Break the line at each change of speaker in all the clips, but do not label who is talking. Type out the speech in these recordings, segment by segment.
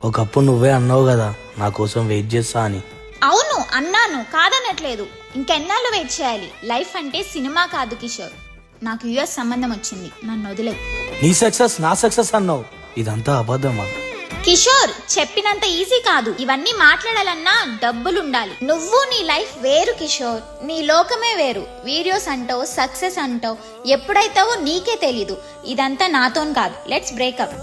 ఒకప్పుడు నువ్వే అన్నావు కదా నా కోసం వెయిట్ చేస్తా అని.
అవును అన్నాను, కాదనట్లేదు. ఇంకెన్నాళ్ళు వెయిట్ చేయాలి? లైఫ్ అంటే సినిమా కాదు కిషోర్. నాకు యుఎస్ సంబంధం వచ్చింది, నన్ను వదిలే.
నీ సక్సెస్ నా సక్సెస్ అన్నావు, ఇదంతా అబద్ధమా?
కిషోర్, చెప్పినంత ఈజీ కాదు. ఇవన్నీ మాట్లాడాలన్నా డబ్బులుండాలి. నువ్వు నీ లైఫ్ వేరు కిషోర్, నీ లోకమే వేరు. వీడియోస్ అంటావు, సక్సెస్ అంటావు, ఎప్పుడైతావో నీకే తెలీదు. ఇదంతా నాతోని కాదు. Let's breakup.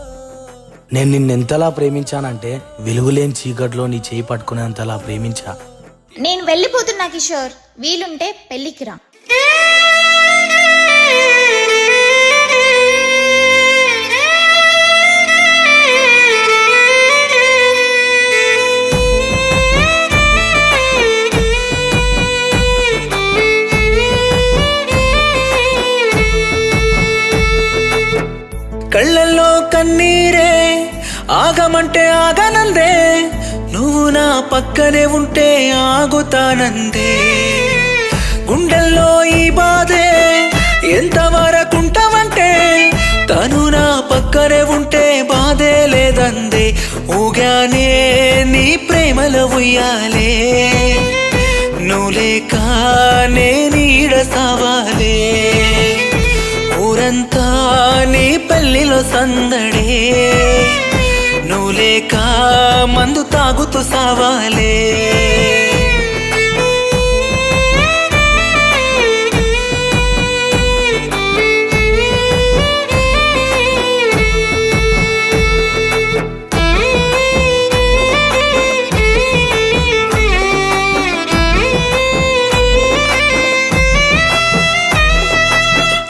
నేను నిన్నెంతలా ప్రేమించానంటే వెలుగులేని చీకట్లో నీ చేయి పట్టుకునేంతలా ప్రేమించా.
నేను వెళ్ళిపోతున్నా కిషోర్, వీలుంటే పెళ్లికి రా.
కళ్ళల్లో కన్నీరే ఆగమంటే ఆగనందే, నువ్వు నా పక్కనే ఉంటే ఆగుతానందే. గుండెల్లో ఈ బాధే ఎంతవరకుంటావంటే, తను నా పక్కనే ఉంటే బాధే లేదందే. ఊగానే నీ ప్రేమలో ఉయ్యాలే, నువ్వు లేక నే నీడ సావాలే. ఊరంతా నీ పెళ్లిలో సందడే, నువ్వు లేక మందు తాగుతూ సావాలే.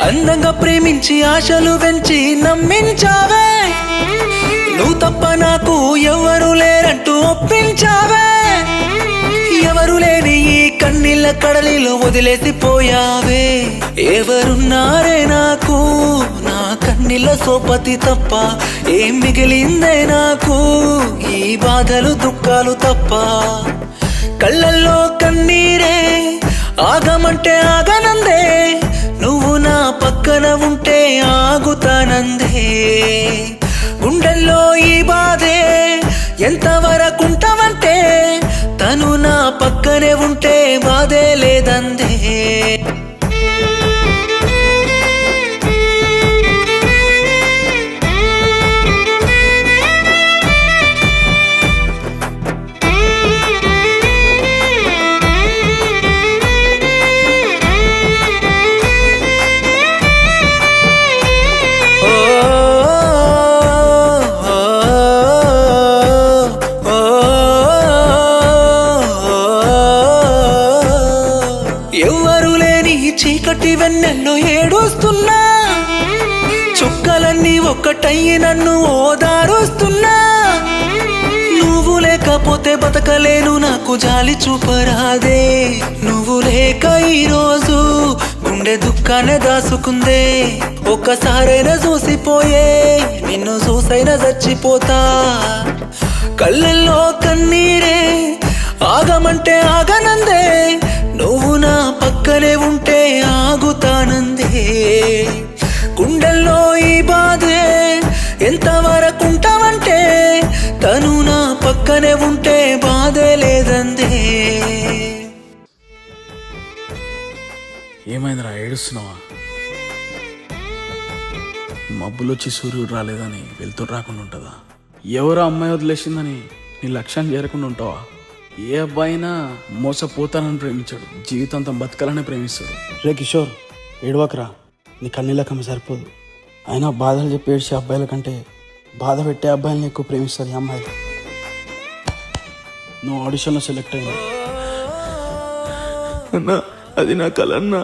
అందంగా ప్రేమించి ఆశలు పెంచి నమ్మించావే, నువ్వు తప్ప నాకు ఎవరు లేరంటూ ఒప్పించావే. ఎవరు లేని ఈ కన్నీళ్ళ కడలిలో వదిలేసిపోయావే. ఎవరున్నారే నాకు నా కన్నీళ్ళ సోపతి తప్ప, ఏం మిగిలిందే నాకు ఈ బాధలు దుఃఖాలు తప్ప. కళ్ళల్లో కన్నీరే ఆగమంటే ఆగనందే, నువ్వు నా పక్కన ఉంటే ఆగుతానందే. గుండెల్లో ఈ బాధే ఎంతవరకుంటావంటే, తను నా పక్కనే ఉంటే బాధే లేదందే. ఎవ్వరు లేని చీకటి వెన్నెల్లో ఏడుస్తున్నా, చుక్కలన్నీ ఒక్కటయ్యి నన్ను ఓదారుస్తున్నా. నువ్వు లేకపోతే బతకలేను, నాకు జాలి చూపరాదే. నువ్వు లేక ఈరోజు గుండె దుఃఖాన్ని దాసుకుందే. ఒక్కసారైనా చూసిపోయే, నిన్ను చూసైనా చచ్చిపోతా. కళ్ళల్లో కన్నీరే ఆగమంటే ఆగనందే, నువ్వు నా పక్కనే ఉంటే ఆగుతానందే. గుండెల్లో ఈ బాధే ఎంతవరకుంటావంటే, తను నా పక్కనే ఉంటే బాధే లేదందే.
ఏమైందిరా, ఏడుస్తున్నావా? మబ్బులొచ్చి సూర్యుడు రాలేదని వెళ్తురు రాకుండా ఉంటుందా? ఎవరో అమ్మాయి వదిలేసిందని నీ లక్ష్యాన్ని చేరకుండా ఉంటావా? ఏ అబ్బాయినా మోసపోతానని ప్రేమించాడు, జీవితాంతం బతకాలని ప్రేమిస్తాడు.
రే కిషోర్, ఏడవకరా, నీ కన్నీళ్ళ కమ్మ సరిపోదు. అయినా బాధలు చెప్పి ఏడ్చే అబ్బాయిల కంటే బాధ పెట్టే అబ్బాయిలని ఎక్కువ ప్రేమిస్తారు ఈ అమ్మాయిలు. నువ్వు ఆడిషన్లో సెలెక్ట్ అయినా.
అన్నా, అది నా కల అన్నా.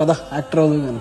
పద యాక్టర్ అవుతుంది కానీ.